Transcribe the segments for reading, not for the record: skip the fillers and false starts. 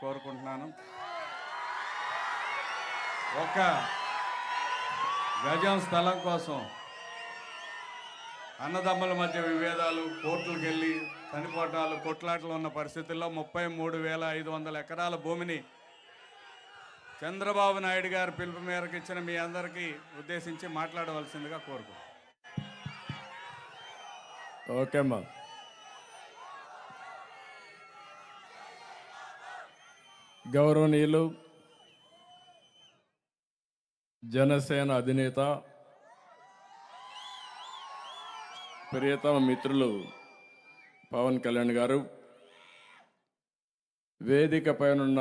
కోరుకుంటున్నాను. ఒక గజం స్థలం కోసం అన్నదమ్ముల మధ్య విభేదాలు, కోర్టులకు వెళ్ళి చనిపోవటాలు, కొట్లాటలు ఉన్న పరిస్థితుల్లో 33,500 ఎకరాల భూమిని చంద్రబాబు నాయుడు గారి పిలుపు మేరకు ఇచ్చిన మీ అందరికీ ఉద్దేశించి మాట్లాడవలసిందిగా కోరుకుంటున్నాను. ఓకే అమ్మా. గౌరవనీయులు జనసేన అధినేత ప్రియతమ మిత్రులు పవన్ కళ్యాణ్ గారు, వేదిక పైనున్న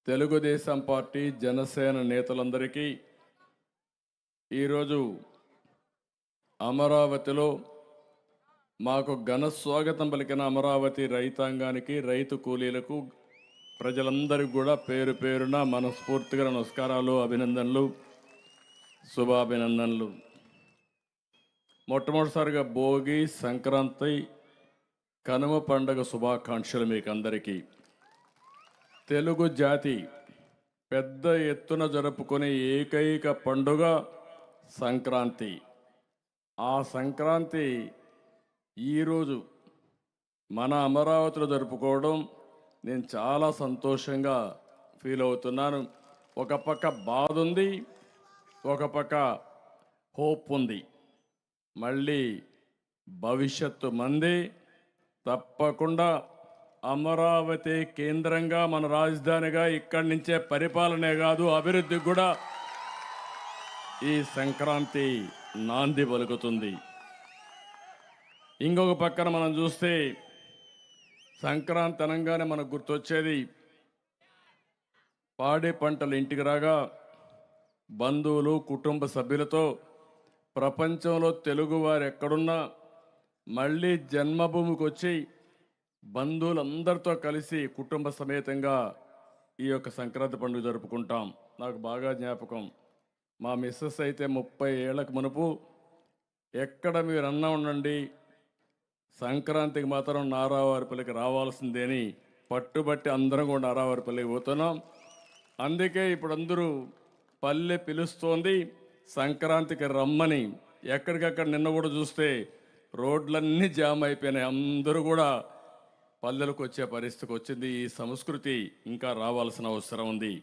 తెలుగుదేశం పార్టీ జనసేన నేతలందరికీ ఈరోజు అమరావతిలో మాకు ఘన స్వాగతం పలికిన అమరావతి రైతాంగానికి, రైతు కూలీలకు, ప్రజలందరికీ కూడా పేరు పేరున మనస్ఫూర్తిగా నమస్కారాలు, అభినందనలు, శుభాభినందనలు. మొట్టమొదటిసారిగా భోగి, సంక్రాంతి, కనుమ పండుగ శుభాకాంక్షలు మీకు అందరికీ. తెలుగు జాతి పెద్ద ఎత్తున జరుపుకునే ఏకైక పండుగ సంక్రాంతి. ఆ సంక్రాంతి ఈరోజు మన అమరావతిలో జరుపుకోవడం నేను చాలా సంతోషంగా ఫీల్ అవుతున్నాను. ఒక పక్క బాధ ఉంది, ఒక పక్క హోప్ ఉంది. మళ్ళీ భవిష్యత్తు మంది. తప్పకుండా అమరావతి కేంద్రంగా, మన రాజధానిగా ఇక్కడి నుంచే పరిపాలనే కాదు అభివృద్ధికి కూడా ఈ సంక్రాంతి నాంది పలుకుతుంది. ఇంకొక పక్కన మనం చూస్తే సంక్రాంతి అనగానే మనకు గుర్తొచ్చేది పాడి పంటలు ఇంటికి రాగా బంధువులు, కుటుంబ సభ్యులతో ప్రపంచంలో తెలుగువారు ఎక్కడున్నా మళ్ళీ జన్మభూమికి వచ్చి బంధువులందరితో కలిసి కుటుంబ సమేతంగా ఈ యొక్క సంక్రాంతి పండుగ జరుపుకుంటాం. నాకు బాగా జ్ఞాపకం. మా మిస్సెస్ అయితే 30 ఏళ్లకు మునుపు ఎక్కడ మీరు అన్నా ఉండండి, సంక్రాంతికి మాత్రం నారావారిపల్లికి రావాల్సిందేని పట్టుబట్టి అందరం కూడా నారావారిపల్లికి పోతున్నాం. అందుకే ఇప్పుడు అందరూ పల్లె పిలుస్తోంది సంక్రాంతికి రమ్మని. ఎక్కడికక్కడ నిన్న కూడా చూస్తే రోడ్లన్నీ జామ్ అయిపోయినాయి. అందరూ కూడా పల్లెలకు వచ్చే పరిస్థితికి వచ్చింది. ఈ సంస్కృతి ఇంకా రావాల్సిన అవసరం ఉంది.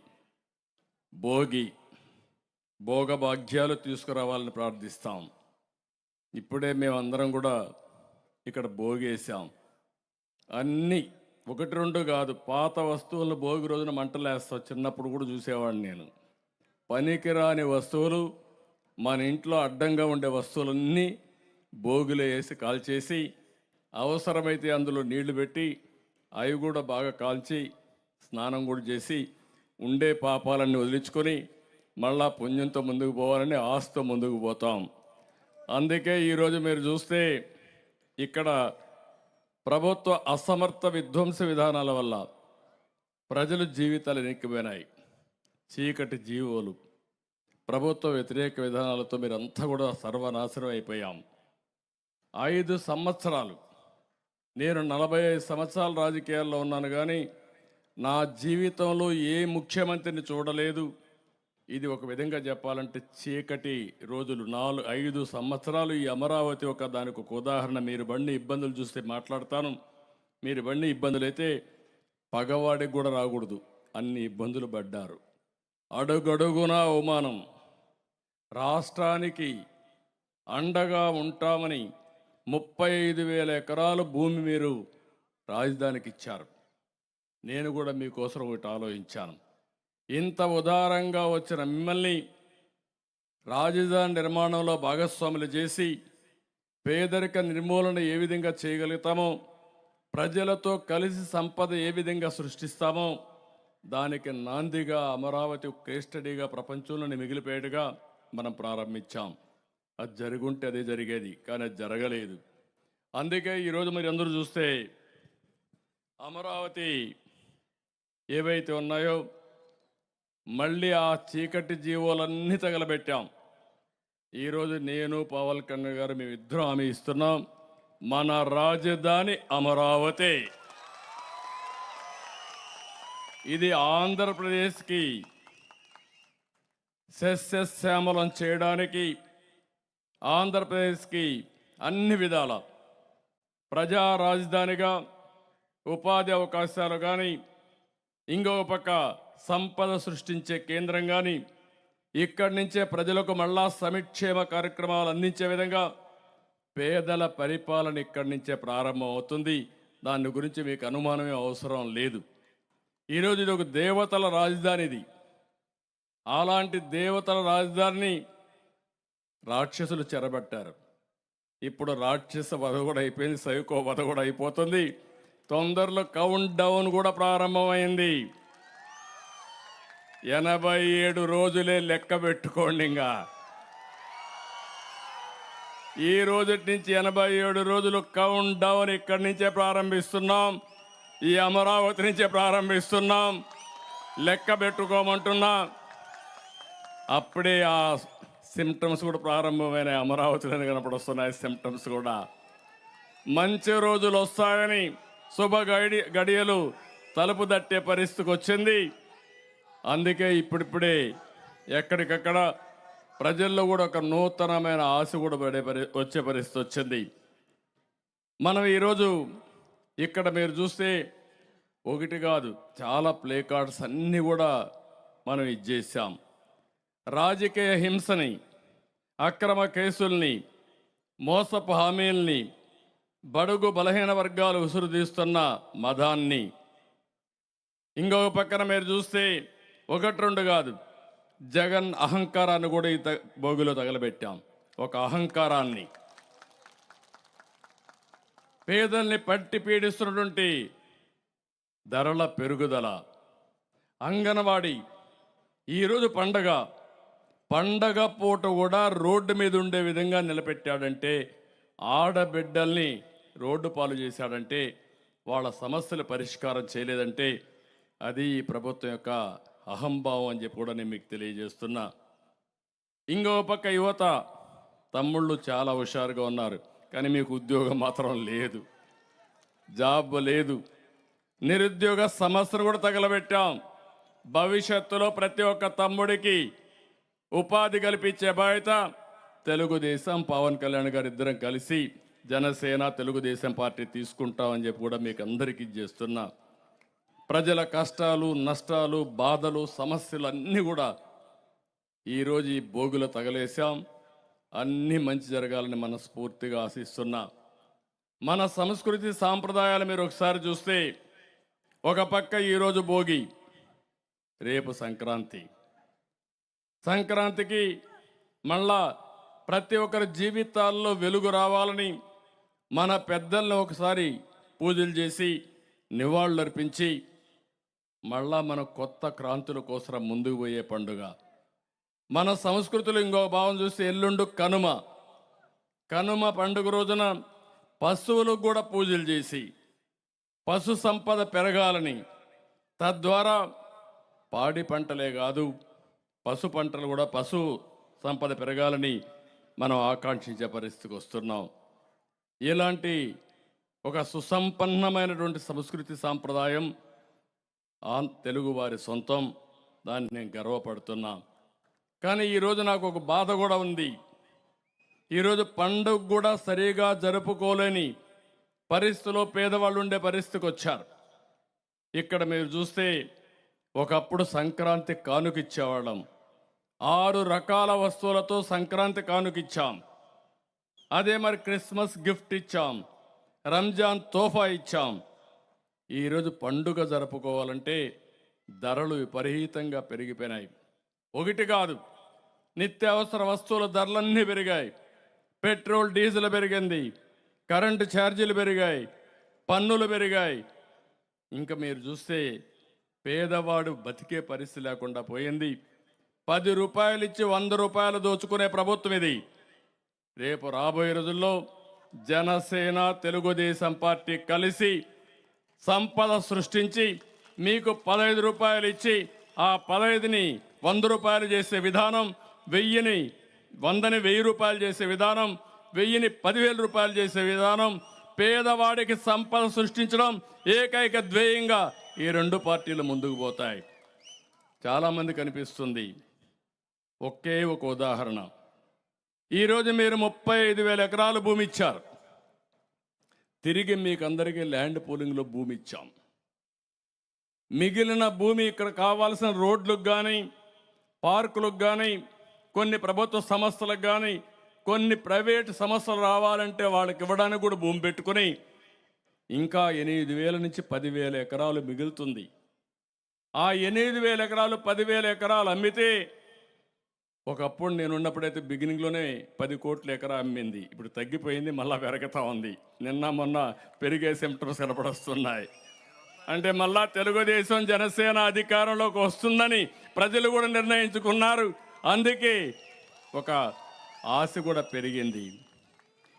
భోగభాగ్యాలు తీసుకురావాలని ప్రార్థిస్తాం. ఇప్పుడే మేమందరం కూడా ఇక్కడ భోగేసాం. అన్నీ 1-2 కాదు, పాత వస్తువులను భోగి రోజున మంటలేస్తాం. చిన్నప్పుడు కూడా చూసేవాడిని నేను. పనికిరాని వస్తువులు, మన ఇంట్లో అడ్డంగా ఉండే వస్తువులన్నీ భోగిలో వేసి కాల్చేసి, అవసరమైతే అందులో నీళ్లు పెట్టి అవి కూడా బాగా కాల్చి స్నానం కూడా చేసి ఉండే పాపాలన్నీ వదిలించుకొని మళ్ళా పుణ్యంతో ముందుకు పోవాలని ఆశతో ముందుకు పోతాం. అందుకే ఈరోజు మీరు చూస్తే ఇక్కడ ప్రభుత్వ అసమర్థ విధ్వంస విధానాల వల్ల ప్రజల జీవితాలు వెనక్కిపోయినాయి. చీకటి జీవోలు, ప్రభుత్వ వ్యతిరేక విధానాలతో మీరంతా కూడా సర్వనాశనం అయిపోయాం. 5 సంవత్సరాలు, నేను 45 సంవత్సరాల రాజకీయాల్లో ఉన్నాను, కానీ నా జీవితంలో ఏ ముఖ్యమంత్రిని చూడలేదు. ఇది ఒక విధంగా చెప్పాలంటే చీకటి రోజులు. 5 సంవత్సరాలు ఈ అమరావతి దానికి ఒక ఉదాహరణ. మీరు బండి ఇబ్బందులు చూస్తే మాట్లాడతాను. మీరు బండి ఇబ్బందులు అయితే పగవాడికి కూడా రాకూడదు, అన్ని ఇబ్బందులు పడ్డారు. అడుగడుగునా అవమానం. రాష్ట్రానికి అండగా ఉంటామని 35,000 ఎకరాలు భూమి మీరు రాజధానికి ఇచ్చారు. నేను కూడా మీకోసం ఒకటి ఆలోచించాను. ఇంత ఉదారంగా వచ్చిన మిమ్మల్ని రాజధాని నిర్మాణంలో భాగస్వాములు చేసి పేదరిక నిర్మూలన ఏ విధంగా చేయగలుగుతామో, ప్రజలతో కలిసి సంపద ఏ విధంగా సృష్టిస్తామో దానికి నాందిగా అమరావతి కేస్ స్టడీగా ప్రపంచంలోని మిగిలిపోయేట్టుగా మనం ప్రారంభించాం. అది జరుగుంటే అదే జరిగేది, కానీ అది జరగలేదు. అందుకే ఈరోజు మీరు అందరూ చూస్తే అమరావతి ఏవైతే ఉన్నాయో మళ్ళీ ఆ చీకటి జీవోలన్నీ తగలబెట్టాం. ఈరోజు నేను, పవన్ కళ్యాణ్ గారు మేమిద్దరం హామీ ఇస్తున్నాం, మన రాజధాని అమరావతి. ఇది ఆంధ్రప్రదేశ్కి సస్యశ్యామలం చేయడానికి, ఆంధ్రప్రదేశ్కి అన్ని విధాల ప్రజా రాజధానిగా ఉపాధి అవకాశాలు కానీ, ఇంకొక పక్క సంపద సృష్టించే కేంద్రం కానీ, ఇక్కడి నుంచే ప్రజలకు మళ్ళా సంక్షేమ కార్యక్రమాలు అందించే విధంగా పేదల పరిపాలన ఇక్కడి నుంచే ప్రారంభం అవుతుంది. దాని గురించి మీకు అనుమానమే అవసరం లేదు. ఈరోజు ఇది ఒక దేవతల రాజధాని. ఇది అలాంటి దేవతల రాజధానిని రాక్షసులు చెరబట్టారు. ఇప్పుడు రాక్షస వధ కూడా అయిపోయింది, సైకో వధ కూడా అయిపోతుంది. తొందరలో కౌంట్ డౌన్ కూడా ప్రారంభమైంది. 87 రోజులే లెక్క పెట్టుకోండి. ఇంకా ఈ రోజు నుంచి 87 రోజులు కౌంట్ డౌన్ ఇక్కడి నుంచే ప్రారంభిస్తున్నాం. ఈ అమరావతి నుంచే ప్రారంభిస్తున్నాం. లెక్క పెట్టుకోమంటున్నా. అప్పుడే ఆ సిమ్టమ్స్ కూడా ప్రారంభమైన అమరావతిలో కనపడొస్తున్నాయి. సిమ్టమ్స్ కూడా మంచి రోజులు వస్తాయని శుభ గడియలు తలుపు తట్టే పరిస్థితికి వచ్చింది. అందుకే ఇప్పుడిప్పుడే ఎక్కడికక్కడ ప్రజల్లో కూడా ఒక నూతనమైన ఆశ కూడా వచ్చే పరిస్థితి వచ్చింది. మనం ఈరోజు ఇక్కడ మీరు చూస్తే ఒకటి కాదు, చాలా ప్లే కార్డ్స్ అన్నీ కూడా మనం ఇచ్చేసాం. రాజకీయ హింసని, అక్రమ కేసుల్ని, మోసపు హామీల్ని, బడుగు బలహీన వర్గాలు ఉసురుతీస్తున్న మదాన్ని, ఇంకొక పక్కన మీరు చూస్తే 1-2 కాదు, జగన్ అహంకారాన్ని కూడా ఈ బోగిలో తగలబెట్టాం. ఒక అహంకారాన్ని, పేదల్ని పట్టి పీడిస్తున్నటువంటి ధరల పెరుగుదల, అంగన్వాడీ ఈరోజు పండగ పూట కూడా రోడ్డు మీద ఉండే విధంగా నిలబెట్టాడంటే, ఆడబిడ్డల్ని రోడ్డు పాలు చేశాడంటే, వాళ్ళ సమస్యలు పరిష్కారం చేయలేదంటే అది ఈ ప్రభుత్వం యొక్క అహంభావం అని చెప్పి కూడా నేను మీకు తెలియజేస్తున్నా. ఇంకో పక్క యువత తమ్ముళ్ళు చాలా హుషారుగా ఉన్నారు, కానీ మీకు ఉద్యోగం మాత్రం లేదు, జాబ్ లేదు. నిరుద్యోగ సమస్యను కూడా తగలబెట్టాం. భవిష్యత్తులో ప్రతి ఒక్క తమ్ముడికి ఉపాధి కల్పించే బాధ్యత తెలుగుదేశం, పవన్ కళ్యాణ్ గారు ఇద్దరం కలిసి జనసేన, తెలుగుదేశం పార్టీ తీసుకుంటామని చెప్పి కూడా మీకు అందరికీ చేస్తున్నా. ప్రజల కష్టాలు, నష్టాలు, బాధలు, సమస్యలు అన్నీ కూడా ఈరోజు ఈ భోగులో తగలేసాం. అన్నీ మంచి జరగాలని మనస్ఫూర్తిగా ఆశిస్తున్నా. మన సంస్కృతి సాంప్రదాయాలు మీరు ఒకసారి చూస్తే, ఒక పక్క ఈరోజు భోగి, రేపు సంక్రాంతి. సంక్రాంతికి మళ్ళా ప్రతి ఒక్కరి జీవితాల్లో వెలుగు రావాలని మన పెద్దలను ఒకసారి పూజలు చేసి నివాళులు అర్పించి మళ్ళా మన కొత్త క్రాంతుల కోసం ముందుకు పోయే పండుగ. మన సంస్కృతిలో ఇంకొక భావం చూస్తే ఎల్లుండు కనుమ పండుగ రోజున పశువులకు కూడా పూజలు చేసి పశు సంపద పెరగాలని, తద్వారా పాడి పంటలే కాదు పశు పంటలు కూడా, పశు సంపద పెరగాలని మనం ఆకాంక్షించే పరిస్థితికి వస్తున్నాం. ఇలాంటి ఒక సుసంపన్నమైనటువంటి సంస్కృతి సాంప్రదాయం తెలుగు వారి సొంతం. దాన్ని నేను గర్వపడుతున్నా. కానీ ఈరోజు నాకు ఒక బాధ కూడా ఉంది. ఈరోజు పండుగ కూడా సరిగా జరుపుకోలేని పరిస్థితిలో పేదవాళ్ళు ఉండే పరిస్థితికి వచ్చారు. ఇక్కడ మీరు చూస్తే ఒకప్పుడు సంక్రాంతి కానుకిచ్చేవాళ్ళం. 6 రకాల వస్తువులతో సంక్రాంతి కానుకిచ్చాం. అదే మరి క్రిస్మస్ గిఫ్ట్ ఇచ్చాం, రంజాన్ తోఫా ఇచ్చాం. ఈరోజు పండుగ జరుపుకోవాలంటే ధరలు విపరీతంగా పెరిగిపోయినాయి. ఒకటి కాదు, నిత్యావసర వస్తువుల ధరలన్నీ పెరిగాయి. పెట్రోల్, డీజిల్ పెరిగింది, కరెంటు ఛార్జీలు పెరిగాయి, పన్నులు పెరిగాయి. ఇంకా మీరు చూస్తే పేదవాడు బతికే పరిస్థితి లేకుండా పోయింది. 10 రూపాయలు ఇచ్చి 100 రూపాయలు దోచుకునే ప్రభుత్వం ఇది. రేపు రాబోయే రోజుల్లో జనసేన, తెలుగుదేశం పార్టీ కలిసి సంపద సృష్టించి మీకు 15 రూపాయలు ఇచ్చి ఆ 15ని 100 రూపాయలు చేసే విధానం, 1000ని 1000 రూపాయలు చేసే విధానం, 1000ని 10,000 రూపాయలు చేసే విధానం, పేదవాడికి సంపద సృష్టించడం ఏకైక ధ్యేయంగా ఈ రెండు పార్టీలు ముందుకు పోతాయి. చాలామంది కనిపిస్తుంది. ఒకే ఒక ఉదాహరణ, ఈరోజు మీరు 35,000 ఎకరాలు భూమి ఇచ్చారు. తిరిగి మీకు అందరికీ ల్యాండ్ పూలింగ్లో భూమి ఇచ్చాం. మిగిలిన భూమి ఇక్కడ కావాల్సిన రోడ్లకు కానీ, పార్కులకు కానీ, కొన్ని ప్రభుత్వ సంస్థలకు కానీ, కొన్ని ప్రైవేట్ సంస్థలు రావాలంటే వాళ్ళకి ఇవ్వడానికి కూడా భూమి పెట్టుకుని ఇంకా 8,000 నుంచి 10,000 ఎకరాలు మిగులుతుంది. ఆ 8,000 ఎకరాలు 10,000 ఎకరాలు అమ్మితే, ఒకప్పుడు నేను ఉన్నప్పుడైతే బిగినింగ్లోనే 10 కోట్ల ఎకరా అమ్మింది. ఇప్పుడు తగ్గిపోయింది, మళ్ళీ పెరుగుతూ ఉంది. నిన్న మొన్న పెరిగే సిమ్టమ్స్ కనపడొస్తున్నాయి. అంటే మళ్ళా తెలుగుదేశం జనసేన అధికారంలోకి వస్తుందని ప్రజలు కూడా నిర్ణయించుకున్నారు. అందుకే ఒక ఆశ కూడా పెరిగింది.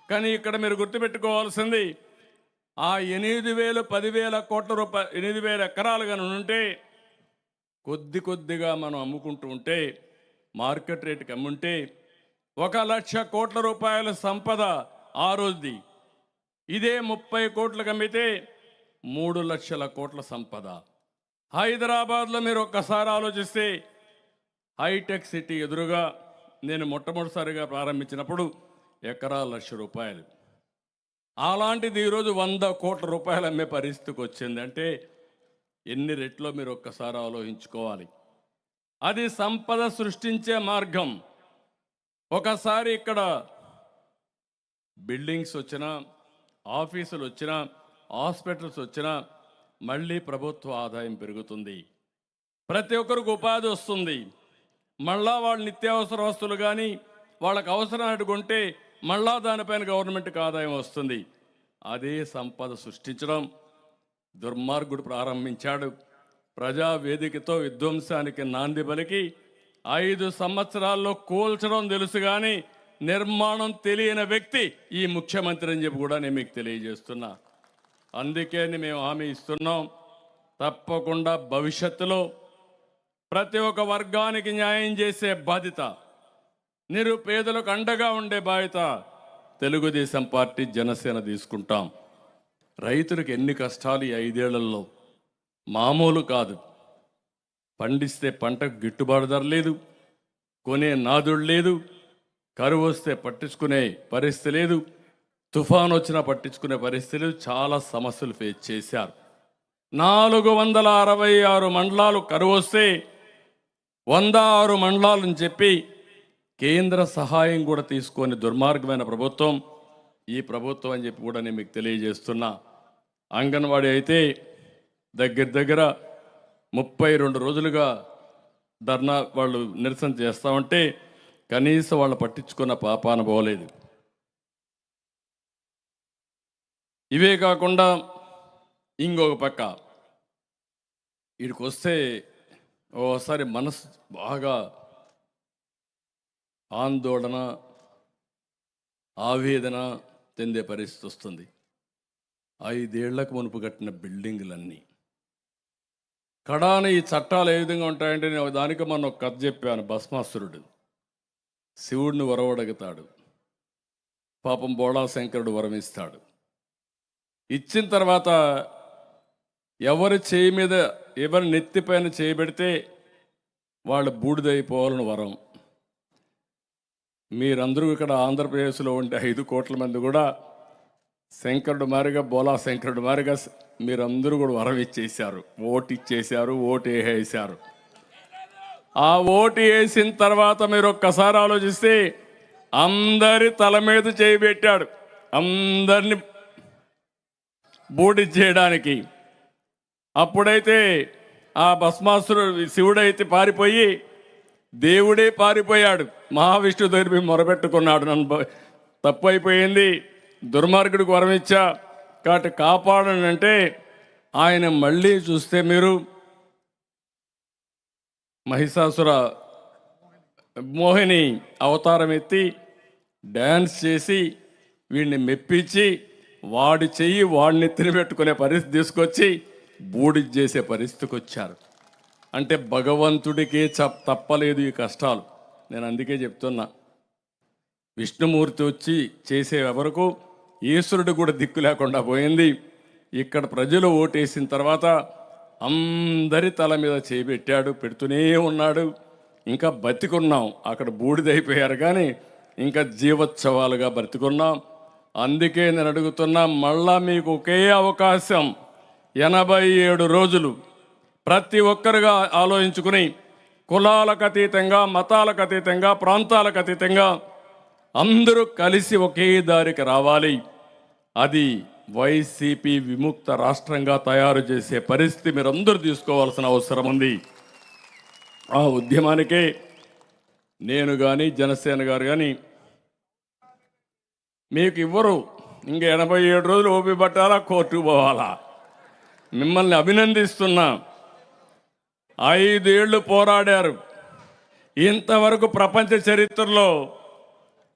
కానీ ఇక్కడ మీరు గుర్తుపెట్టుకోవాల్సింది, ఆ 8,000 10,000 కోట్ల రూపాయలు 8,000 ఎకరాలు కానీ ఉంటే కొద్ది కొద్దిగా మనం అమ్ముకుంటూ ఉంటే, మార్కెట్ రేటుకి అమ్ముంటే 1,00,000 కోట్ల రూపాయల సంపద ఆ రోజుది. ఇదే 30 కోట్లకు అమ్మితే 3,00,000 కోట్ల సంపద. హైదరాబాద్లో మీరు ఒక్కసారి ఆలోచిస్తే, హైటెక్ సిటీ ఎదురుగా నేను మొట్టమొదటిసారిగా ప్రారంభించినప్పుడు ఎకరా 1,00,000 రూపాయలు. అలాంటిది ఈరోజు 100 కోట్ల రూపాయలు అమ్మే పరిస్థితికి వచ్చింది. అంటే ఎన్ని రెట్లో మీరు ఒక్కసారి ఆలోచించుకోవాలి. అది సంపద సృష్టించే మార్గం. ఒకసారి ఇక్కడ బిల్డింగ్స్ వచ్చినా, ఆఫీసులు వచ్చినా, హాస్పిటల్స్ వచ్చినా మళ్ళీ ప్రభుత్వ ఆదాయం పెరుగుతుంది. ప్రతి ఒక్కరికి ఉపాధి వస్తుంది. మళ్ళా వాళ్ళ నిత్యావసర వస్తువులు కానీ వాళ్ళకి అవసరం కొంటే మళ్ళా దానిపైన గవర్నమెంట్కి ఆదాయం వస్తుంది. అదే సంపద సృష్టించడం దుర్మార్గుడు ప్రారంభించాడు. ప్రజావేదికతో విధ్వంసానికి నాంది పలికి 5 సంవత్సరాల్లో కూల్చడం తెలుసు కానీ నిర్మాణం తెలియని వ్యక్తి ఈ ముఖ్యమంత్రి అని చెప్పి కూడా నేను మీకు తెలియజేస్తున్నా. అందుకే మేము హామీ ఇస్తున్నాం, తప్పకుండా భవిష్యత్తులో ప్రతి ఒక్క వర్గానికి న్యాయం చేసే బాధ్యత, నిరుపేదలకు అండగా ఉండే బాధ్యత తెలుగుదేశం పార్టీ జనసేన తీసుకుంటాం. రైతులకు ఎన్ని కష్టాలు ఈ 5 ఏళ్లలో మామూలు కాదు. పండిస్తే పంటకు గిట్టుబాటు ధర లేదు, కొనే నాదుడు లేదు, కరువు వస్తే పట్టించుకునే పరిస్థితి లేదు, తుఫాన్ వచ్చినా పట్టించుకునే పరిస్థితి లేదు. చాలా సమస్యలు ఫేస్ చేశారు. 466 మండలాలు కరువు వస్తే 106 మండలాలని చెప్పి కేంద్ర సహాయం కూడా తీసుకొని దుర్మార్గమైన ప్రభుత్వం ఈ ప్రభుత్వం అని చెప్పి కూడా నేను మీకు తెలియజేస్తున్నా. అంగన్వాడీ అయితే దగ్గర 32 రోజులుగా ధర్నా వాళ్ళు నిరసన చేస్తామంటే కనీసం వాళ్ళు పట్టించుకున్న పాపాన పోలేదు. ఇవే కాకుండా ఇంకొక పక్క వీడికి వస్తే ఓసారి మనసు బాగా ఆందోళన, ఆవేదన చెందే పరిస్థితి వస్తుంది. 5 ఏళ్లకు మునుపు కట్టిన బిల్డింగులన్నీ కడాన ఈ చట్టాలు ఏ విధంగా ఉంటాయంటే, నేను దానికి మొన్న ఒక కథ చెప్పాను. భస్మాసురుడు శివుడిని వరవడగుతాడు, పాపం బోళాశంకరుడు వరం ఇస్తాడు. ఇచ్చిన తర్వాత ఎవరి చేయి మీద, ఎవరి నెత్తిపైన చేయబెడితే వాళ్ళు బూడిదైపోవాలని వరం. మీరందరూ ఇక్కడ ఆంధ్రప్రదేశ్లో ఉండే 5 కోట్ల మంది కూడా శంకరుడు మారిగా, బోలా శంకరుడు మారిగా మీరందరూ కూడా వరం ఇచ్చేశారు, ఓటు ఇచ్చేశారు, ఓటు వేసేశారు. ఆ ఓటు వేసిన తర్వాత మీరు ఒక్కసారి ఆలోచిస్తే అందరి తల మీద చేయబెట్టాడు, అందరిని బూడి చేయడానికి. అప్పుడైతే ఆ భస్మాసురుడు శివుడైతే పారిపోయి దేవుడే పారిపోయాడు, మహావిష్ణు దగ్గర మొరబెట్టుకున్నాడు, నన్ను తప్పు అయిపోయింది, దుర్మార్గుడికి వరం ఇచ్చా కాబట్టి కాపాడని అంటే ఆయన మళ్ళీ చూస్తే మీరు మహిషాసుర మోహిని అవతారం ఎత్తి డ్యాన్స్ చేసి వీడిని మెప్పించి వాడి చెయ్యి వాడిని తినిపెట్టుకునే పరిస్థితి తీసుకొచ్చి బూడిద చేసే పరిస్థితికి వచ్చారు. అంటే భగవంతుడికే తప్పలేదు ఈ కష్టాలు. నేను అందుకే చెప్తున్నా, విష్ణుమూర్తి వచ్చి చేసే వరకు ఈశ్వరుడు కూడా దిక్కు లేకుండా పోయింది. ఇక్కడ ప్రజలు ఓటేసిన తర్వాత అందరి తల మీద చేపెట్టాడు, పెడుతూనే ఉన్నాడు. ఇంకా బతికున్నాం. అక్కడ బూడిదైపోయారు కానీ ఇంకా జీవోత్సవాలుగా బ్రతికున్నాం. అందుకే నేను అడుగుతున్నా, మళ్ళా మీకు ఒకే అవకాశం, 87 రోజులు ప్రతి ఒక్కరుగా ఆలోచించుకుని, కులాలకు అతీతంగా, మతాలకు అతీతంగా, ప్రాంతాలకు అతీతంగా అందరూ కలిసి ఒకే దారికి రావాలి. అది వైసీపీ విముక్త రాష్ట్రంగా తయారు చేసే పరిస్థితి మీరందరూ తీసుకోవాల్సిన అవసరం ఉంది. ఆ ఉద్యమానికే నేను కానీ, జనసేన గారు కానీ మీకు ఇవ్వరు. ఇంక 87 రోజులు ఓపి పట్టాలా, కోర్టుకు పోవాలా? మిమ్మల్ని అభినందిస్తున్నా. 5 ఏళ్ళు పోరాడారు. ఇంతవరకు ప్రపంచ చరిత్రలో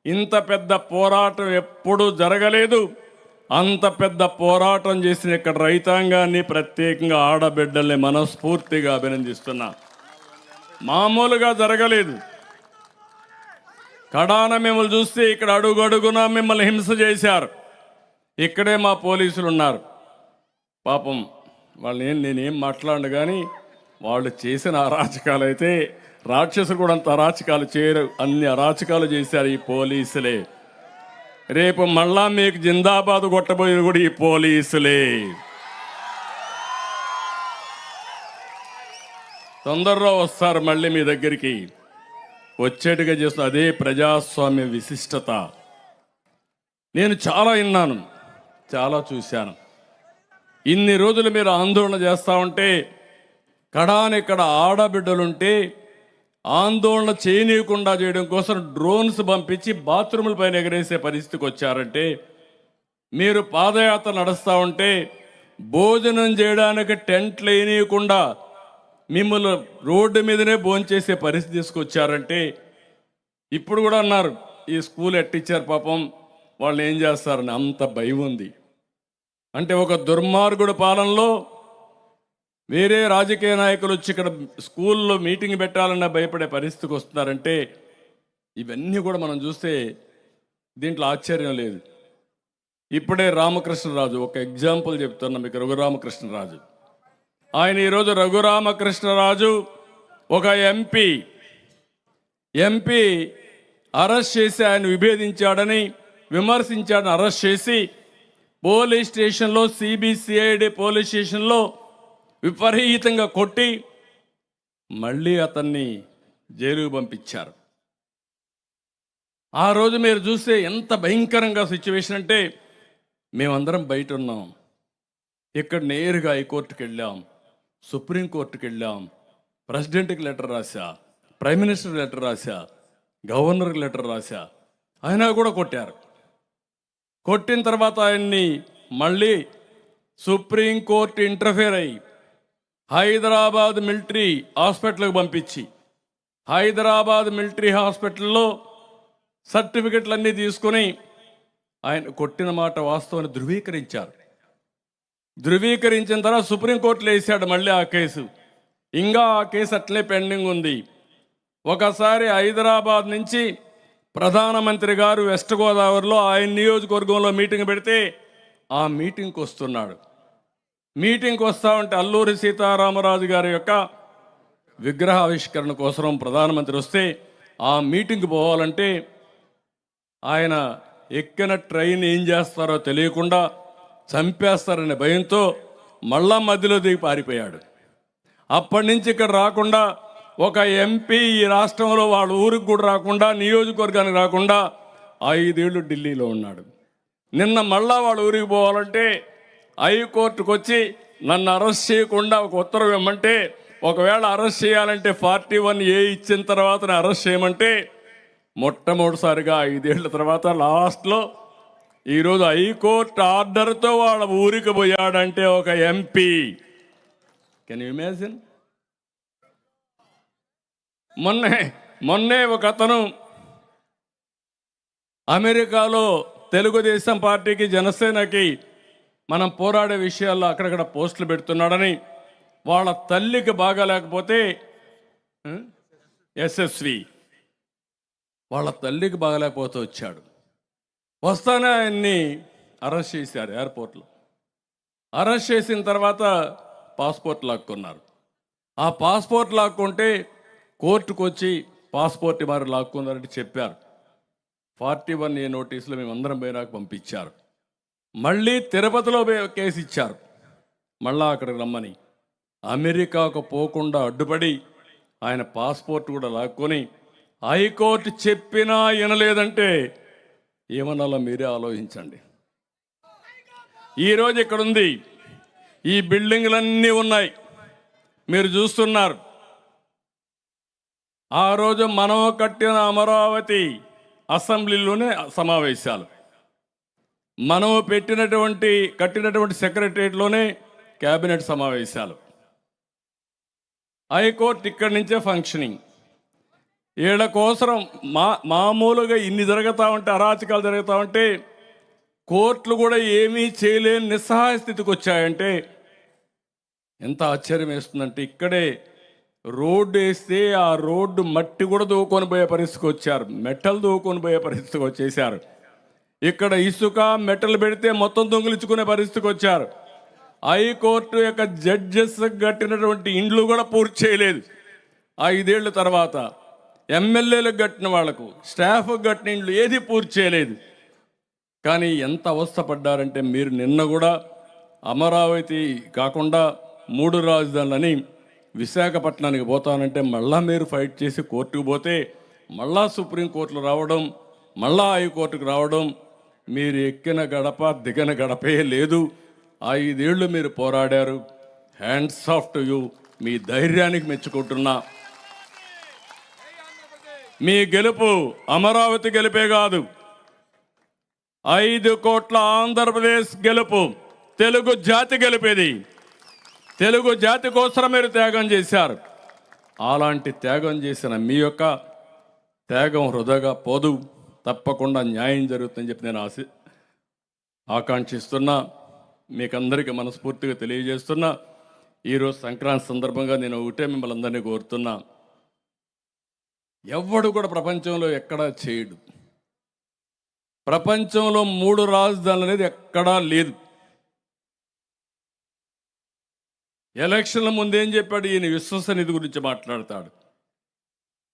ఇంత పెద్ద పోరాటం ఎప్పుడూ జరగలేదు. అంత పెద్ద పోరాటం చేసిన ఇక్కడ రైతాంగాన్ని, ప్రత్యేకంగా ఆడబిడ్డల్ని మనస్ఫూర్తిగా అభినందిస్తున్నా. మామూలుగా జరగలేదు. కడాన మిమ్మల్ని చూస్తే ఇక్కడ అడుగడుగునా మిమ్మల్ని హింస చేశారు. ఇక్కడే మా పోలీసులు ఉన్నారు. పాపం వాళ్ళని నేనేం మాట్లాడను, కానీ వాళ్ళు చేసిన అరాచకాలు అయితే రాక్షసులు కూడా అంత అరాచకాలు చేయరు. అన్ని అరాచకాలు చేశారు ఈ పోలీసులే. రేపు మళ్ళా మీకు జిందాబాద్ కొట్టబోయేది కూడా ఈ పోలీసులే. తొందరలో వస్తారు మళ్ళీ మీ దగ్గరికి. వచ్చేట్టుగా చేస్తున్న అదే ప్రజాస్వామ్య విశిష్టత. నేను చాలా విన్నాను, చాలా చూశాను. ఇన్ని రోజులు మీరు ఆందోళన చేస్తూ ఉంటే, కడాని ఇక్కడ ఆడబిడ్డలుంటే ఆందోళన చేయనీయకుండా చేయడం కోసం డ్రోన్స్ పంపించి బాత్రూముల పైన ఎగరేసే పరిస్థితికి వచ్చారంటే, మీరు పాదయాత్ర నడుస్తూ ఉంటే భోజనం చేయడానికి టెంట్లు వేయనీయకుండా మిమ్మల్ని రోడ్డు మీదనే భోంచేసే పరిస్థితి తీసుకొచ్చారంటే, ఇప్పుడు కూడా అన్నారు ఈ స్కూల్ ఎట్టిచ్చారు పాపం, వాళ్ళు ఏం చేస్తారని అంత భయం ఉంది. అంటే ఒక దుర్మార్గుడు పాలనలో వేరే రాజకీయ నాయకులు వచ్చి ఇక్కడ స్కూల్లో మీటింగ్ పెట్టాలన్నా భయపడే పరిస్థితికి వస్తున్నారంటే, ఇవన్నీ కూడా మనం చూస్తే దీంట్లో ఆశ్చర్యం లేదు. ఇప్పుడే రామకృష్ణరాజు, ఒక ఎగ్జాంపుల్ చెప్తున్నా మీకు. రఘురామకృష్ణరాజు, ఆయన ఈరోజు రఘురామకృష్ణరాజు ఒక ఎంపీ అరెస్ట్ చేసి ఆయన విభేదించాడని, విమర్శించాడని అరెస్ట్ చేసి పోలీస్ స్టేషన్లో, సిబిసిఐడి పోలీస్ స్టేషన్లో విపరీతంగా కొట్టి మళ్ళీ అతన్ని జైలుకు పంపించారు. ఆ రోజు మీరు చూస్తే ఎంత భయంకరంగా సిచ్యువేషన్ అంటే, మేమందరం బయట ఉన్నాం. ఇక్కడ నేరుగా హైకోర్టుకి వెళ్ళాం, సుప్రీంకోర్టుకి వెళ్ళాం, ప్రెసిడెంట్కి లెటర్ రాశా, ప్రైమ్ మినిస్టర్కి లెటర్ రాశా, గవర్నర్కి లెటర్ రాశా. అయినా కూడా కొట్టారు. కొట్టిన తర్వాత ఆయన్ని మళ్ళీ సుప్రీంకోర్టు ఇంటర్ఫేర్ అయ్యి హైదరాబాద్ మిలిటరీ హాస్పిటల్కి పంపించి, హైదరాబాద్ మిలిటరీ హాస్పిటల్లో సర్టిఫికెట్లన్నీ తీసుకొని ఆయన కొట్టిన మాట వాస్తవాన్ని ధృవీకరించారు. ధృవీకరించిన తర్వాత సుప్రీంకోర్టులో వేసాడు మళ్ళీ ఆ కేసు. ఇంకా ఆ కేసు అట్లే పెండింగ్ ఉంది. ఒకసారి హైదరాబాద్ నుంచి ప్రధానమంత్రి గారు వెస్ట్ గోదావరిలో ఆయన నియోజకవర్గంలో మీటింగ్ పెడితే ఆ మీటింగ్కి వస్తున్నాడు. మీటింగ్కి వస్తా ఉంటే అల్లూరి సీతారామరాజు గారి యొక్క విగ్రహావిష్కరణ కోసం ప్రధానమంత్రి వస్తే ఆ మీటింగ్కి పోవాలంటే ఆయన ఎక్కిన ట్రైన్ ఏం చేస్తారో తెలియకుండా చంపేస్తారనే భయంతో మళ్ళా మధ్యలో దిగి పారిపోయాడు. అప్పటి నుంచి ఇక్కడ రాకుండా ఒక ఎంపీ ఈ రాష్ట్రంలో వాళ్ళ ఊరికి కూడా రాకుండా, నియోజకవర్గానికి రాకుండా 5 ఏళ్ళు ఢిల్లీలో ఉన్నాడు. నిన్న మళ్ళా వాళ్ళ ఊరికి పోవాలంటే హైకోర్టుకు వచ్చి నన్ను అరెస్ట్ చేయకుండా ఒక ఉత్తర్వు ఇవ్వమంటే, ఒకవేళ అరెస్ట్ చేయాలంటే 41A ఇచ్చిన తర్వాత అరెస్ట్ చేయమంటే, మొట్టమొదటిసారిగా 5 ఏళ్ల తర్వాత లాస్ట్లో ఈరోజు హైకోర్టు ఆర్డర్తో వాళ్ళ ఊరికి పోయాడంటే ఒక ఎంపీ. Can you imagine? మొన్నే ఒక అతను అమెరికాలో తెలుగుదేశం పార్టీకి, జనసేనకి మనం పోరాడే విషయాల్లో అక్కడక్కడ పోస్టులు పెడుతున్నాడని, వాళ్ళ తల్లికి బాగాలేకపోతే యశస్వి వాళ్ళ తల్లికి బాగాలేకపోతే వచ్చాడు. వస్తానే ఆయన్ని అరెస్ట్ చేశారు ఎయిర్పోర్ట్లో. అరెస్ట్ చేసిన తర్వాత పాస్పోర్ట్ లాక్కున్నారు. ఆ పాస్పోర్ట్ లాక్కుంటే కోర్టుకు వచ్చి పాస్పోర్ట్ వారు లాక్కున్నారంటే చెప్పారు. 41A నోటీసులు మేమందరం పోయినాక పంపించారు. మళ్ళీ తిరుపతిలో కేసు ఇచ్చారు, మళ్ళా అక్కడికి రమ్మని. అమెరికాకు పోకుండా అడ్డుపడి ఆయన పాస్పోర్ట్ కూడా లాక్కొని హైకోర్టు చెప్పినా వినలేదంటే ఏమనాలో మీరే ఆలోచించండి. ఈరోజు ఇక్కడ ఉంది, ఈ బిల్డింగ్లన్నీ ఉన్నాయి, మీరు చూస్తున్నారు. ఆ రోజు మనం కట్టిన అమరావతి అసెంబ్లీలోనే సమావేశాలు, మనం కట్టినటువంటి సెక్రటరియట్లోనే క్యాబినెట్ సమావేశాలు, హైకోర్టు ఇక్కడి నుంచే ఫంక్షనింగ్. వీళ్ళ కోసరం మామూలుగా ఇన్ని జరుగుతూ ఉంటే, అరాచకాలు జరుగుతూ ఉంటే కోర్టులు కూడా ఏమీ చేయలేని నిస్సహాయ స్థితికి వచ్చాయంటే ఎంత ఆశ్చర్యం వేస్తుందంటే, ఇక్కడే రోడ్డు వేస్తే ఆ రోడ్డు మట్టి కూడా దూకొని పోయే పరిస్థితికి వచ్చారు, మెట్టలు దూకొని పోయే పరిస్థితికి వచ్చేసారు. ఇక్కడ ఇసుక మెట్టలు పెడితే మొత్తం దొంగిలించుకునే పరిస్థితికి వచ్చారు. హైకోర్టు యొక్క జడ్జెస్ కట్టినటువంటి ఇండ్లు కూడా పూర్తి చేయలేదు 5 ఏళ్ళ తర్వాత. ఎమ్మెల్యేలకు కట్టిన వాళ్లకు, స్టాఫ్కి కట్టిన ఇండ్లు ఏది పూర్తి చేయలేదు. కానీ ఎంత అవస్థపడ్డారంటే, మీరు నిన్న కూడా అమరావతి కాకుండా 3 రాజధానులని విశాఖపట్నానికి పోతానంటే మళ్ళా మీరు ఫైట్ చేసి కోర్టుకు పోతే మళ్ళా సుప్రీంకోర్టులో రావడం, మళ్ళా హైకోర్టుకు రావడం, మీరు ఎక్కిన గడప దిగన గడపే లేదు. 5 ఏళ్ళు మీరు పోరాడారు. Hands off to you. మీ ధైర్యానికి మెచ్చుకుంటున్నా. మీ గెలుపు అమరావతి గెలుపే కాదు, 5 కోట్ల ఆంధ్రప్రదేశ్ గెలుపు, తెలుగు జాతి గెలిపేది. తెలుగు జాతి కోసం మీరు త్యాగం చేశారు. అలాంటి త్యాగం చేసిన మీ యొక్క త్యాగం వృధాగా పోదు, తప్పకుండా న్యాయం జరుగుతుందని చెప్పి నేను ఆకాంక్షిస్తున్నా. మీకందరికీ మనస్ఫూర్తిగా తెలియజేస్తున్నా. ఈరోజు సంక్రాంతి సందర్భంగా నేను ఒకటే మిమ్మల్ని అందరినీ కోరుతున్నా, ఎవ్వడు కూడా ప్రపంచంలో ఎక్కడా చేయడు. ప్రపంచంలో 3 రాజధానులు అనేది ఎక్కడా లేదు. ఎలక్షన్ల ముందు ఏం చెప్పాడు ఈయన? విశ్వసనీయత గురించి మాట్లాడతాడు.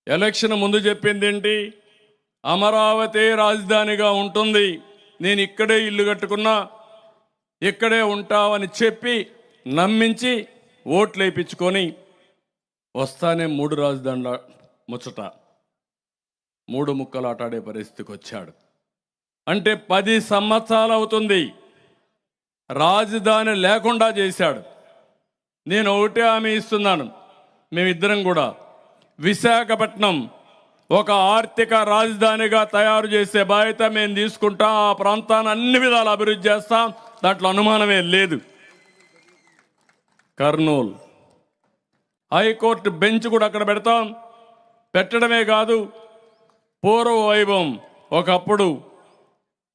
ఎలక్షన్ ముందు చెప్పింది ఏంటి? అమరావతి రాజధానిగా ఉంటుంది, నేను ఇక్కడే ఇల్లు కట్టుకున్నా, ఇక్కడే ఉంటామని చెప్పి నమ్మించి ఓట్లు వేయించుకొని వస్తానే 3 రాజధానుల ముచ్చట 3 ముక్కలు ఆటాడే పరిస్థితికి వచ్చాడు. అంటే 10 సంవత్సరాలు అవుతుంది, రాజధాని లేకుండా చేశాడు. నేను ఒకటే హామీ ఇస్తున్నాను, మేమిద్దరం కూడా విశాఖపట్నం ఒక ఆర్థిక రాజధానిగా తయారు చేసే బాధ్యత మేము తీసుకుంటాం. ఆ ప్రాంతాన్ని అన్ని విధాలు అభివృద్ధి చేస్తాం, దాంట్లో అనుమానమే లేదు. కర్నూలు హైకోర్టు బెంచ్ కూడా అక్కడ పెడతాం. పెట్టడమే కాదు, పూర్వ వైభవం ఒకప్పుడు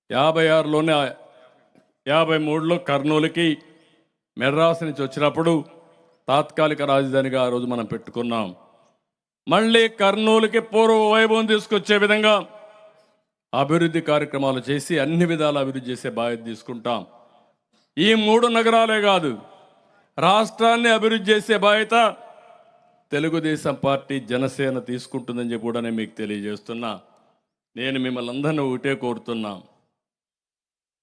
56లోనే 53లో కర్నూలుకి మెడ్రాస్ నుంచి వచ్చినప్పుడు తాత్కాలిక రాజధానిగా ఆ రోజు మనం పెట్టుకున్నాం. మళ్ళీ కర్నూలుకి పూర్వ వైభవం తీసుకొచ్చే విధంగా అభివృద్ధి కార్యక్రమాలు చేసి అన్ని విధాలు అభివృద్ధి చేసే బాధ్యత తీసుకుంటాం. ఈ 3 నగరాలే కాదు, రాష్ట్రాన్ని అభివృద్ధి చేసే బాధ్యత తెలుగుదేశం పార్టీ, జనసేన తీసుకుంటుందని చెప్పి కూడా నేను మీకు తెలియజేస్తున్నా. నేను మిమ్మల్ని అందరినీ ఒకటే కోరుతున్నా,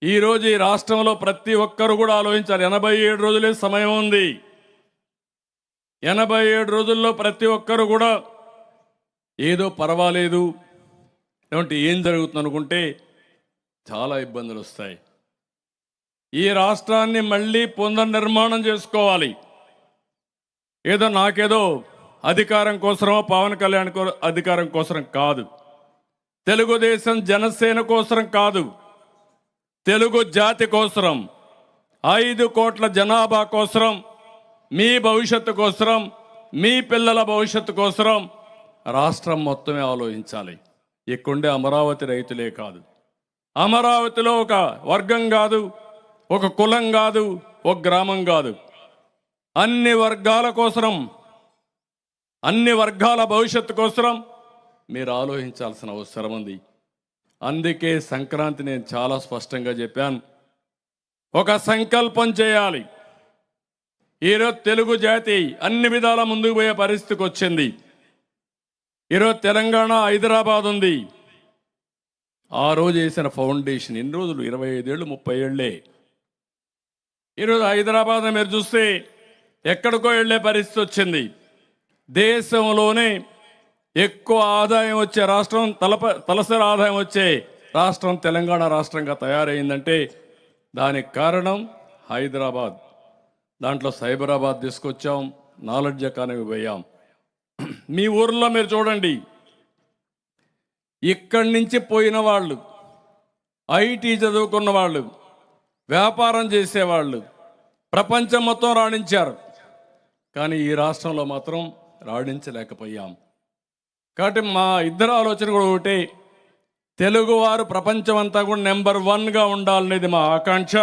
ఈరోజు ఈ రాష్ట్రంలో ప్రతి ఒక్కరు కూడా ఆలోచించాలి. 87 రోజులే సమయం ఉంది. 87 రోజుల్లో ప్రతి ఒక్కరు కూడా ఏదో పర్వాలేదు, ఏమంటే ఏం జరుగుతుంది అనుకుంటే చాలా ఇబ్బందులు వస్తాయి. ఈ రాష్ట్రాన్ని మళ్ళీ పునర్నిర్మాణం చేసుకోవాలి. ఏదో నాకేదో అధికారం కోసమో పవన్ కళ్యాణ్ అధికారం కోసం కాదు, తెలుగుదేశం జనసేన కోసం కాదు, తెలుగు జాతి కోసం, 5 కోట్ల జనాభా కోసం, మీ భవిష్యత్తు కోసం, మీ పిల్లల భవిష్యత్తు కోసం రాష్ట్రం మొత్తమే ఆలోచించాలి. ఇక్కడుండే అమరావతి రైతులే కాదు, అమరావతిలో ఒక వర్గం కాదు, ఒక కులం కాదు, ఒక గ్రామం కాదు, అన్ని వర్గాల కోసం, అన్ని వర్గాల భవిష్యత్తు కోసం మీరు ఆలోచించాల్సిన అవసరం ఉంది. అందుకే సంక్రాంతి నేను చాలా స్పష్టంగా చెప్పాను, ఒక సంకల్పం చేయాలి. ఈరోజు తెలుగు జాతి అన్ని విధాల ముందుకు పోయే పరిస్థితికి వచ్చింది. ఈరోజు తెలంగాణ, హైదరాబాద్ ఉంది. ఆ రోజు వేసిన ఫౌండేషన్ ఎన్ని రోజులు? 25 ఏళ్ళు, 30 ఏళ్ళే. ఈరోజు హైదరాబాద్ మీరు చూస్తే ఎక్కడికో వెళ్ళే పరిస్థితి వచ్చింది. దేశంలోనే ఎక్కువ ఆదాయం వచ్చే రాష్ట్రం, తలసరి ఆదాయం వచ్చే రాష్ట్రం తెలంగాణ రాష్ట్రంగా తయారైందంటే దానికి కారణం హైదరాబాద్. దాంట్లో సైబరాబాద్ తీసుకొచ్చాం, నాలెడ్జ్ ఎకానమీ పోయాం. మీ ఊర్లో మీరు చూడండి, ఇక్కడి నుంచి పోయిన వాళ్ళు, ఐటీ చదువుకున్న వాళ్ళు, వ్యాపారం చేసేవాళ్ళు ప్రపంచం మొత్తం రాణించారు. కానీ ఈ రాష్ట్రంలో మాత్రం రాణించలేకపోయాం. కాబట్టి మా ఇద్దరు ఆలోచన కూడా ఒకటే, తెలుగువారు ప్రపంచం అంతా కూడా నెంబర్ 1గా ఉండాలనేది మా ఆకాంక్ష.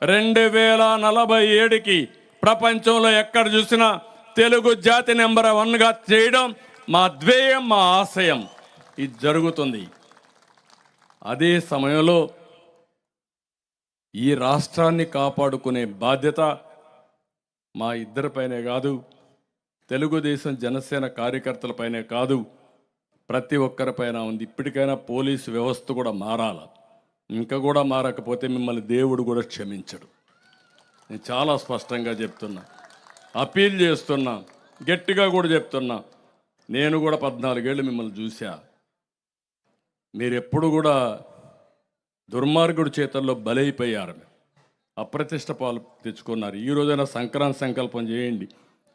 2047కి ప్రపంచంలో ఎక్కడ చూసినా తెలుగు జాతి నెంబర్ 1గా చేయడం మా ధ్యేయం, మా ఆశయం. ఇది జరుగుతుంది. అదే సమయంలో ఈ రాష్ట్రాన్ని కాపాడుకునే బాధ్యత మా ఇద్దరిపైనే కాదు, తెలుగుదేశం జనసేన కార్యకర్తలపైనే కాదు, ప్రతి ఒక్కరిపైన ఉంది. ఇప్పటికైనా పోలీసు వ్యవస్థ కూడా మారాల. ఇంకా కూడా మారకపోతే మిమ్మల్ని దేవుడు కూడా క్షమించడు. నేను చాలా స్పష్టంగా చెప్తున్నా, అపీల్ చేస్తున్నా, గట్టిగా కూడా చెప్తున్నా. నేను కూడా 14 ఏళ్ళు మిమ్మల్ని చూశా. మీరు ఎప్పుడు కూడా దుర్మార్గుడి చేతల్లో బలైపోయారు, అప్రతిష్ట పాలు తెచ్చుకున్నారు. ఈ రోజైనా సంక్రాంతి సంకల్పం చేయండి.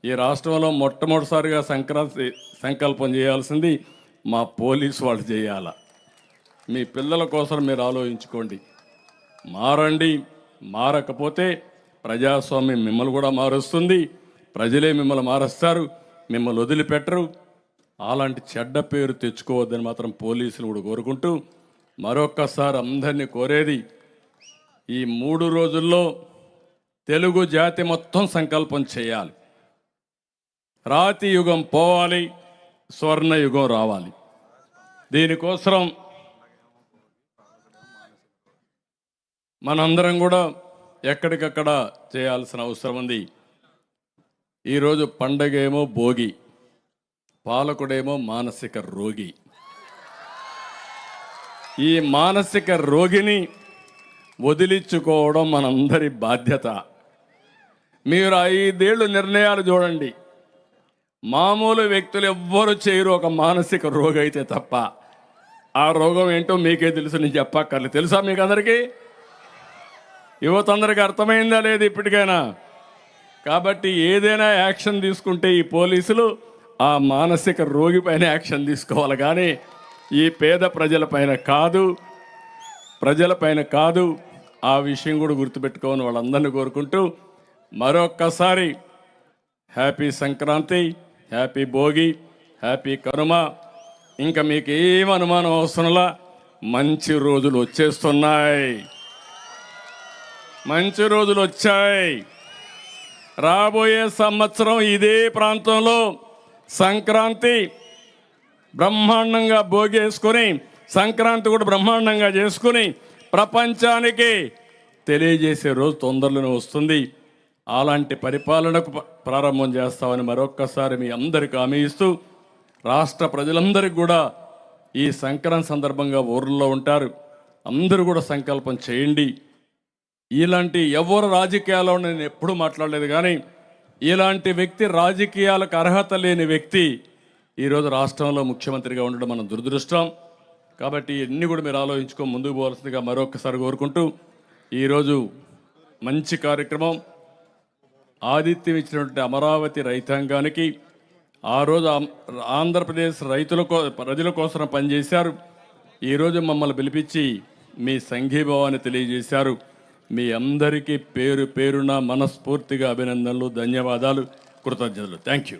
ఈ రాష్ట్రంలో మొట్టమొదటిసారిగా సంక్రాంతి సంకల్పం చేయాల్సింది మా పోలీసు వాళ్ళు చేయాల. మీ పిల్లల కోసం మీరు ఆలోచించుకోండి. మారండి. మారకపోతే ప్రజాస్వామ్యం మిమ్మల్ని కూడా మారుస్తుంది, ప్రజలే మిమ్మల్ని మారుస్తారు, మిమ్మల్ని వదిలిపెట్టరు. అలాంటి చెడ్డ పేరు తెచ్చుకోవద్దని మాత్రం పోలీసులు కూడా కోరుకుంటూ, మరొక్కసారి అందరినీ కోరేది, ఈ 3 రోజుల్లో తెలుగు జాతి మొత్తం సంకల్పం చేయాలి. రాతి యుగం పోవాలి, స్వర్ణ యుగం రావాలి. దీనికోసం మనందరం కూడా ఎక్కడికక్కడ చేయాల్సిన అవసరం ఉంది. ఈరోజు పండగ ఏమో భోగి, పాలకుడేమో మానసిక రోగి. ఈ మానసిక రోగిని వదిలించుకోవడం మనందరి బాధ్యత. మీరు 5 ఏళ్ళు నిర్ణయాలు చూడండి, మామూలు వ్యక్తులు ఎవ్వరు చేయరు ఒక మానసిక రోగి అయితే తప్ప. ఆ రోగం ఏంటో మీకే తెలుసు, నేను చెప్పక్కర్లేదు. తెలుసా మీకు అందరికీ? యువత అందరికీ అర్థమైందా లేదు ఇప్పటికైనా? కాబట్టి ఏదైనా యాక్షన్ తీసుకుంటే ఈ పోలీసులు ఆ మానసిక రోగి పైన యాక్షన్ తీసుకోవాలి, కానీ ఈ పేద ప్రజలపైన కాదు, ప్రజలపైన కాదు. ఆ విషయం కూడా గుర్తుపెట్టుకోని వాళ్ళందరినీ కోరుకుంటూ మరొక్కసారి happy Sankranti, happy Bhogi, happy Kanuma. ఇంకా మీకు ఏం అనుమానం అవసరంలా, మంచి రోజులు వచ్చేస్తున్నాయి, మంచి రోజులు వచ్చాయి. రాబోయే సంవత్సరం ఇదే ప్రాంతంలో సంక్రాంతి బ్రహ్మాండంగా భోగేసుకొని, సంక్రాంతి కూడా బ్రహ్మాండంగా చేసుకుని ప్రపంచానికి తెలియజేసే రోజు తొందరలోనే వస్తుంది. అలాంటి పరిపాలనకు ప్రారంభం చేస్తామని మరొక్కసారి మీ అందరికీ హామీ ఇస్తూ, రాష్ట్ర ప్రజలందరికీ కూడా ఈ సంక్రాంతి సందర్భంగా ఊర్లో ఉంటారు, అందరూ కూడా సంకల్పం చేయండి. ఇలాంటి ఎవరు రాజకీయాల్లో నేను ఎప్పుడూ మాట్లాడలేదు, కానీ ఇలాంటి వ్యక్తి, రాజకీయాలకు అర్హత లేని వ్యక్తి ఈరోజు రాష్ట్రంలో ముఖ్యమంత్రిగా ఉండడం మన దురదృష్టం. కాబట్టి ఇవన్నీ కూడా మీరు ఆలోచించుకొని ముందుకు పోవాల్సిందిగా మరొకసారి కోరుకుంటూ, ఈరోజు మంచి కార్యక్రమం, ఆతిథ్యం ఇచ్చినటువంటి అమరావతి రైతాంగానికి, ఆ రోజు ఆంధ్రప్రదేశ్ ప్రజల కోసం పనిచేశారు, ఈరోజు మమ్మల్ని పిలిపించి మీ సంఘీభావాన్ని తెలియజేశారు. మీ అందరికీ పేరు పేరున మనస్ఫూర్తిగా అభినందనలు, ధన్యవాదాలు, కృతజ్ఞతలు. Thank you.